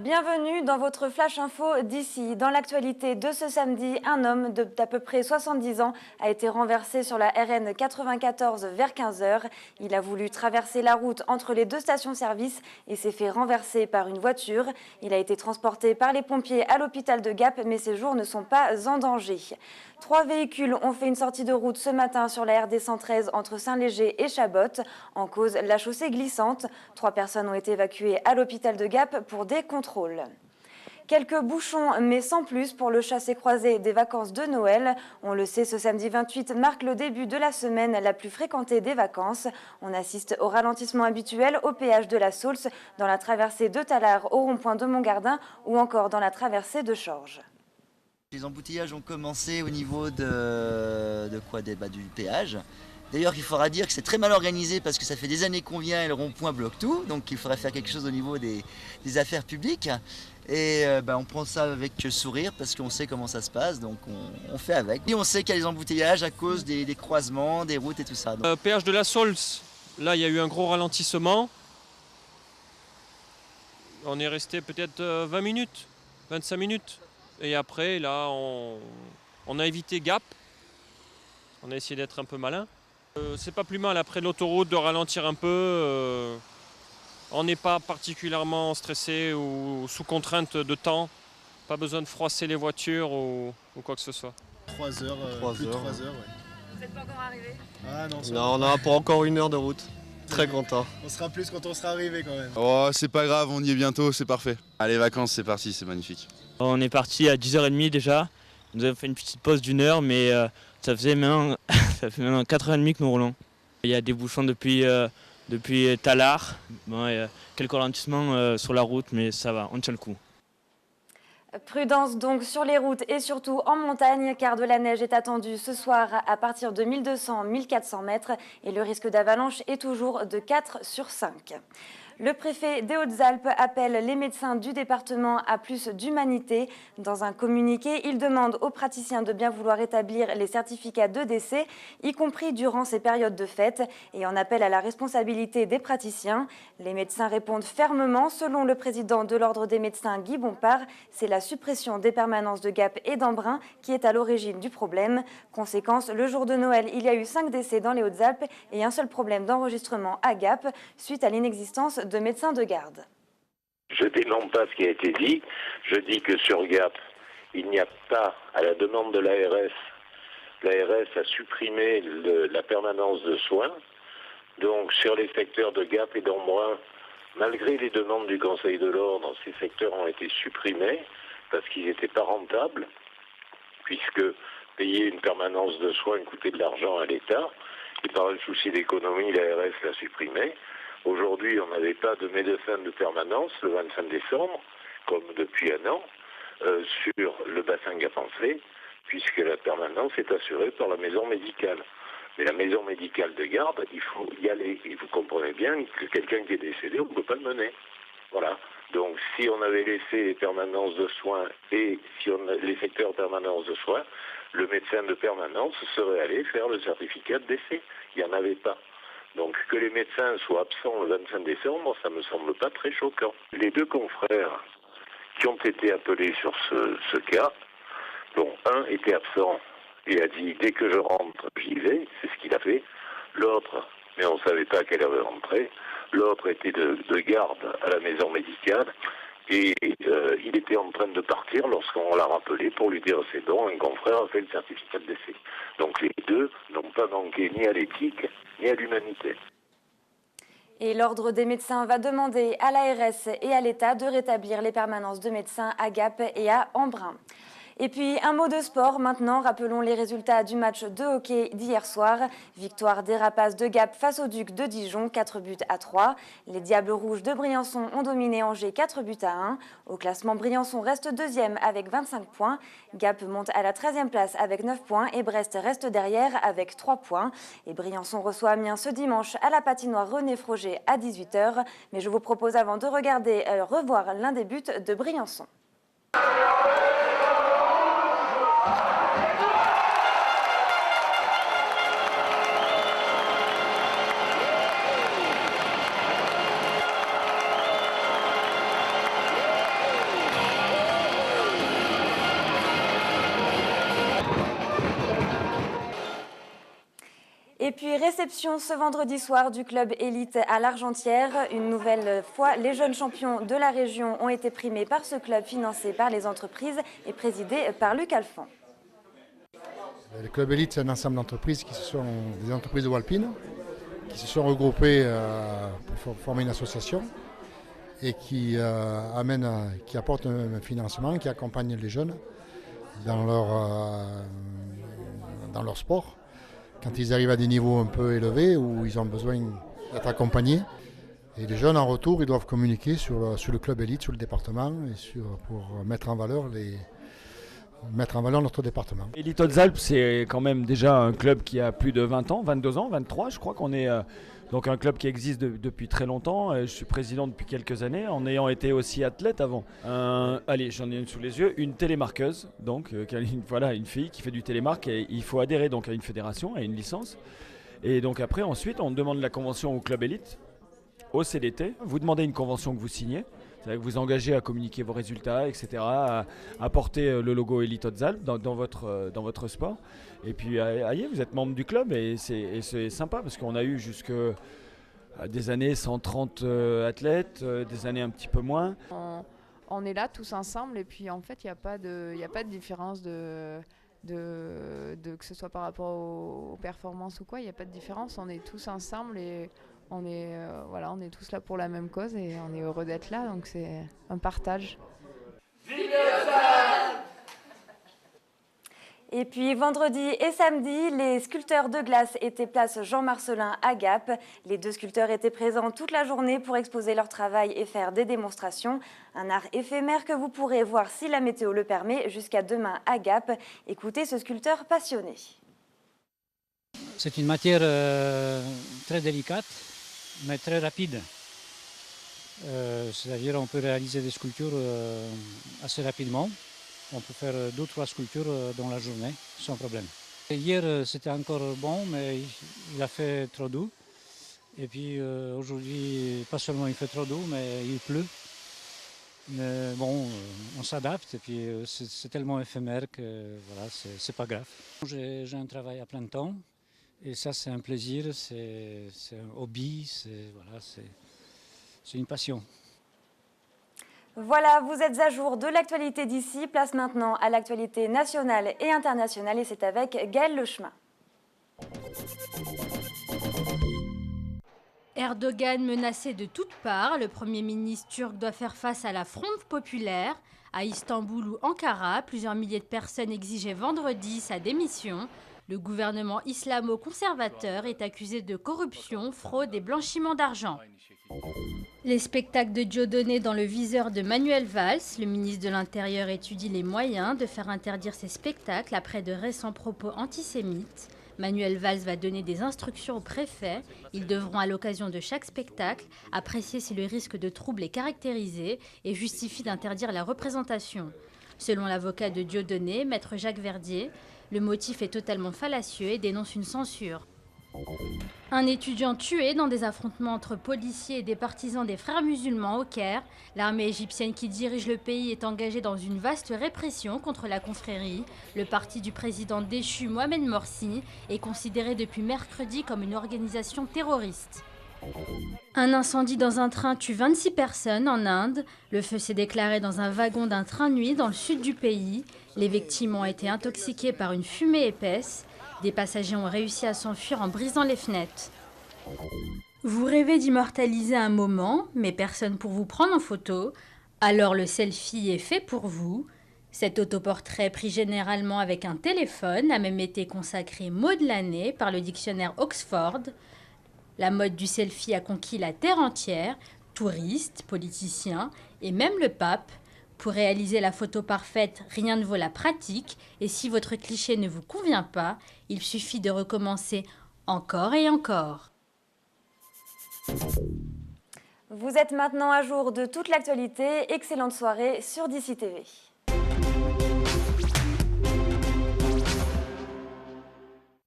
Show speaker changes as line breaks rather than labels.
Bienvenue dans votre Flash Info d'ici. Dans l'actualité de ce samedi, un homme d'à peu près 70 ans a été renversé sur la RN 94 vers 15h. Il a voulu traverser la route entre les deux stations-service et s'est fait renverser par une voiture. Il a été transporté par les pompiers à l'hôpital de Gap, mais ses jours ne sont pas en danger. 3 véhicules ont fait une sortie de route ce matin sur la RD 113 entre Saint-Léger et Chabot. En cause, la chaussée glissante. 3 personnes ont été évacuées à l'hôpital de Gap pour des contrôles. Quelques bouchons, mais sans plus, pour le chassé-croisé des vacances de Noël. On le sait, ce samedi 28 marque le début de la semaine la plus fréquentée des vacances. On assiste au ralentissement habituel au péage de la Saulce, dans la traversée de Tallard au rond-point de Montgardin ou encore dans la traversée de Chorges.
Les embouteillages ont commencé au niveau du péage. D'ailleurs, il faudra dire que c'est très mal organisé parce que ça fait des années qu'on vient et le rond-point bloque tout. Donc il faudrait faire quelque chose au niveau des affaires publiques. Et on prend ça avec sourire parce qu'on sait comment ça se passe, donc on fait avec. Et on sait qu'il y a des embouteillages à cause des croisements, des routes et tout ça.
Péage de la Saulce, là il y a eu un gros ralentissement. On est resté peut-être 20 minutes, 25 minutes. Et après, là, on a évité Gap. On a essayé d'être un peu malin. C'est pas plus mal après l'autoroute de ralentir un peu. On n'est pas particulièrement stressé ou sous contrainte de temps. Pas besoin de froisser les voitures ou quoi que ce soit.
3 heures, plus de 3 heures, ouais.
Vous n'êtes pas encore arrivé ?
Ah non,
Non, on a pour encore 1 heure de route. Très content.
On sera plus quand on sera arrivé quand même.
Oh, c'est pas grave, on y est bientôt, c'est parfait. Allez, vacances, c'est parti, c'est magnifique.
On est parti à 10h30 déjà. Nous avons fait une petite pause d'1 heure, mais ça fait maintenant 4h30 que nous roulons. Il y a des bouchons depuis Tallard. Bon, il y a quelques ralentissements sur la route, mais ça va, on tient le coup.
Prudence donc sur les routes et surtout en montagne, car de la neige est attendue ce soir à partir de 1200-1400 mètres et le risque d'avalanche est toujours de 4 sur 5. Le préfet des Hautes-Alpes appelle les médecins du département à plus d'humanité. Dans un communiqué, il demande aux praticiens de bien vouloir établir les certificats de décès, y compris durant ces périodes de fête, et en appelle à la responsabilité des praticiens. Les médecins répondent fermement. Selon le président de l'Ordre des médecins, Guy Bompard, c'est la suppression des permanences de Gap et d'Embrun qui est à l'origine du problème. Conséquence, le jour de Noël, il y a eu 5 décès dans les Hautes-Alpes et un seul problème d'enregistrement à Gap, suite à l'inexistence de médecins de garde.
Je dément pas ce qui a été dit. Je dis que sur Gap, il n'y a pas, à la demande de l'ARS a supprimé la permanence de soins. Donc sur les secteurs de Gap et d'Embrun, malgré les demandes du Conseil de l'Ordre, ces secteurs ont été supprimés parce qu'ils n'étaient pas rentables, puisque payer une permanence de soins coûtait de l'argent à l'État. Et par un souci d'économie, l'ARS l'a supprimé. Aujourd'hui, on n'avait pas de médecin de permanence le 25 décembre, comme depuis un an, sur le bassin gapençais, puisque la permanence est assurée par la maison médicale. Mais la maison médicale de garde, il faut y aller. Et vous comprenez bien que quelqu'un qui est décédé, on ne peut pas le mener. Voilà. Donc, si on avait laissé les permanences de soins et les secteurs de permanence de soins, le médecin de permanence serait allé faire le certificat de décès. Il n'y en avait pas. Donc que les médecins soient absents le 25 décembre, ça ne me semble pas très choquant. Les 2 confrères qui ont été appelés sur ce cas, dont un était absent et a dit « dès que je rentre, j'y vais », c'est ce qu'il a fait. L'autre, mais on ne savait pas qu'elle avait rentré, l'autre était de garde à la maison médicale et il était en train de partir lorsqu'on l'a rappelé pour lui dire « c'est bon, un confrère a fait le certificat de décès ». Donc les 2 n'ont pas manqué ni à l'éthique ni à l'humanité.
Et l'Ordre des médecins va demander à l'ARS et à l'État de rétablir les permanences de médecins à Gap et à Embrun. Et puis un mot de sport maintenant, rappelons les résultats du match de hockey d'hier soir. Victoire des Rapaces de Gap face aux Ducs de Dijon, 4-3. Les Diables Rouges de Briançon ont dominé Angers 4-1. Au classement, Briançon reste 2e avec 25 points. Gap monte à la 13e place avec 9 points et Brest reste derrière avec 3 points. Et Briançon reçoit Amiens ce dimanche à la patinoire René Froger à 18h. Mais je vous propose avant de revoir l'un des buts de Briançon. réception ce vendredi soir du club élite à l'Argentière. Une nouvelle fois, les jeunes champions de la région ont été primés par ce club financé par les entreprises et présidé par Luc Alphand.
Le club élite, c'est un ensemble d'entreprises qui sont des entreprises de Walpine, qui se sont regroupées pour former une association et qui apportent un financement, qui accompagne les jeunes dans leur sport. Quand ils arrivent à des niveaux un peu élevés où ils ont besoin d'être accompagnés. Et les jeunes, en retour, ils doivent communiquer sur le club élite, sur le département, et pour mettre en valeur notre département.
Élite Hautes-Alpes, c'est quand même déjà un club qui a plus de 20 ans, 22 ans, 23, je crois qu'on est donc un club qui existe depuis très longtemps. Je suis président depuis quelques années, en ayant été aussi athlète avant. Allez, j'en ai une sous les yeux, une télémarqueuse, donc une fille qui fait du télémarque, et il faut adhérer donc à une fédération, à une licence. Et donc après, ensuite, on demande la convention au club élite, au CDT. Vous demandez une convention que vous signez. C'est-à-dire que vous engagez à communiquer vos résultats, etc., à porter le logo Élite Hautes-Alpes dans votre sport. Et puis, vous êtes membre du club et c'est sympa parce qu'on a eu jusque des années 130 athlètes, des années un petit peu moins.
On est là tous ensemble et puis en fait, il n'y a pas de différence que ce soit par rapport aux performances ou quoi, il n'y a pas de différence. On est tous ensemble et on est tous là pour la même cause et on est heureux d'être là, donc c'est un partage.
Et puis vendredi et samedi, les sculpteurs de glace étaient place Jean-Marcelin à Gap. Les deux sculpteurs étaient présents toute la journée pour exposer leur travail et faire des démonstrations. Un art éphémère que vous pourrez voir si la météo le permet jusqu'à demain à Gap. Écoutez ce sculpteur passionné.
C'est une matière très délicate, mais très rapide. C'est-à-dire on peut réaliser des sculptures assez rapidement. On peut faire 2 ou 3 sculptures dans la journée, sans problème. Et hier, c'était encore bon, mais il a fait trop doux. Et puis aujourd'hui, pas seulement il fait trop doux, mais il pleut. Mais bon, on s'adapte et puis c'est tellement éphémère que voilà, c'est pas grave. J'ai un travail à plein temps. Et ça, c'est un plaisir, c'est un hobby, c'est une passion.
Voilà, vous êtes à jour de l'actualité d'ici. Place maintenant à l'actualité nationale et internationale. Et c'est avec Gaël Lechemin.
Erdogan menacé de toutes parts. Le Premier ministre turc doit faire face à la fronde populaire. À Istanbul ou Ankara, plusieurs milliers de personnes exigeaient vendredi sa démission. Le gouvernement islamo-conservateur est accusé de corruption, fraude et blanchiment d'argent. Les spectacles de Dieudonné dans le viseur de Manuel Valls. Le ministre de l'Intérieur étudie les moyens de faire interdire ces spectacles après de récents propos antisémites. Manuel Valls va donner des instructions aux préfets. Ils devront, à l'occasion de chaque spectacle, apprécier si le risque de trouble est caractérisé et justifie d'interdire la représentation. Selon l'avocat de Dieudonné, maître Jacques Verdier, le motif est totalement fallacieux et dénonce une censure. Un étudiant tué dans des affrontements entre policiers et des partisans des frères musulmans au Caire. L'armée égyptienne qui dirige le pays est engagée dans une vaste répression contre la confrérie. Le parti du président déchu Mohamed Morsi est considéré depuis mercredi comme une organisation terroriste. Un incendie dans un train tue 26 personnes en Inde. Le feu s'est déclaré dans un wagon d'un train nuit dans le sud du pays. Les victimes ont été intoxiquées par une fumée épaisse. Des passagers ont réussi à s'enfuir en brisant les fenêtres. Vous rêvez d'immortaliser un moment, mais personne pour vous prendre en photo. Alors le selfie est fait pour vous. Cet autoportrait pris généralement avec un téléphone a même été consacré mot de l'année par le dictionnaire Oxford. La mode du selfie a conquis la terre entière, touristes, politiciens et même le pape. Pour réaliser la photo parfaite, rien ne vaut la pratique. Et si votre cliché ne vous convient pas, il suffit de recommencer encore et encore.
Vous êtes maintenant à jour de toute l'actualité. Excellente soirée sur DC TV.